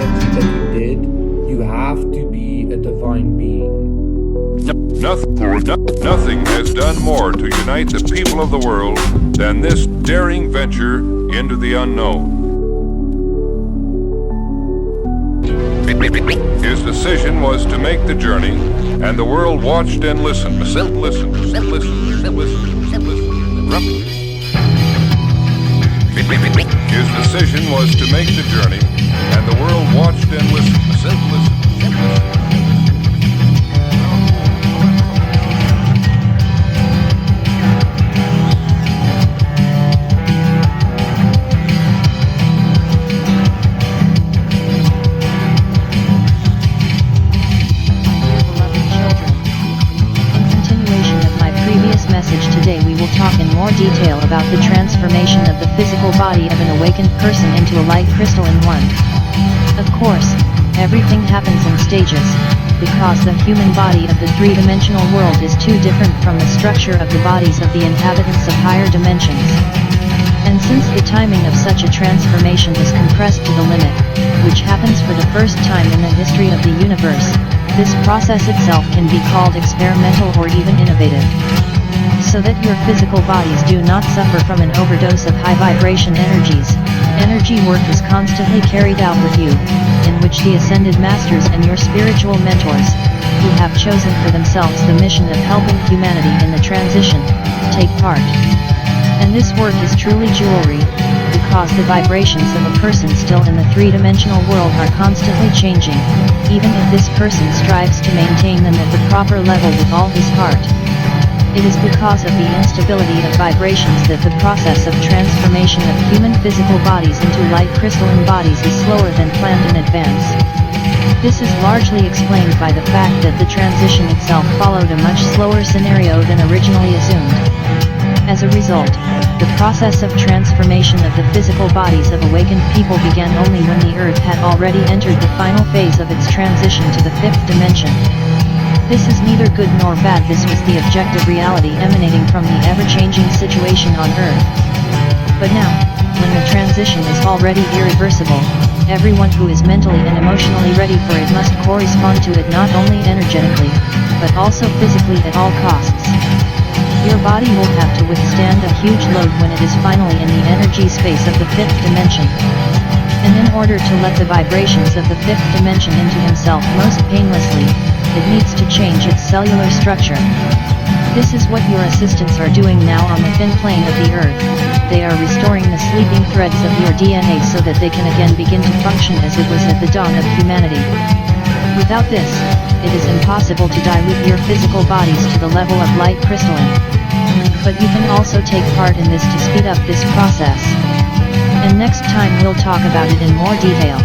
humanity that you did, you have to be a divine being. Nothing has done more to unite the people of the world than this daring venture into the unknown. His decision was to make the journey, and the world watched and listened. Listen. His decision was to make the journey, and the world watched and listened. Today we will talk in more detail about the transformation of the physical body of an awakened person into a light crystalline one. Of course, everything happens in stages, because the human body of the three-dimensional world is too different from the structure of the bodies of the inhabitants of higher dimensions. And since the timing of such a transformation is compressed to the limit, which happens for the first time in the history of the universe, this process itself can be called experimental or even innovative. So that your physical bodies do not suffer from an overdose of high vibration energies, energy work is constantly carried out with you, in which the ascended masters and your spiritual mentors, who have chosen for themselves the mission of helping humanity in the transition, take part. And this work is truly jewelry, because the vibrations of a person still in the three-dimensional world are constantly changing, even if this person strives to maintain them at the proper level with all his heart. It is because of the instability of vibrations that the process of transformation of human physical bodies into light crystalline bodies is slower than planned in advance. This is largely explained by the fact that the transition itself followed a much slower scenario than originally assumed. As a result, the process of transformation of the physical bodies of awakened people began only when the Earth had already entered the final phase of its transition to the fifth dimension. This is neither good nor bad. This was the objective reality emanating from the ever-changing situation on Earth. But now, when the transition is already irreversible, everyone who is mentally and emotionally ready for it must correspond to it not only energetically, but also physically at all costs. Your body will have to withstand a huge load when it is finally in the energy space of the fifth dimension. And in order to let the vibrations of the fifth dimension into himself most painlessly, it needs to change its cellular structure. This is what your assistants are doing now on the thin plane of the Earth. They are restoring the sleeping threads of your DNA so that they can again begin to function as it was at the dawn of humanity. Without this, it is impossible to dilute your physical bodies to the level of light crystalline. But you can also take part in this to speed up this process. And next time we'll talk about it in more detail.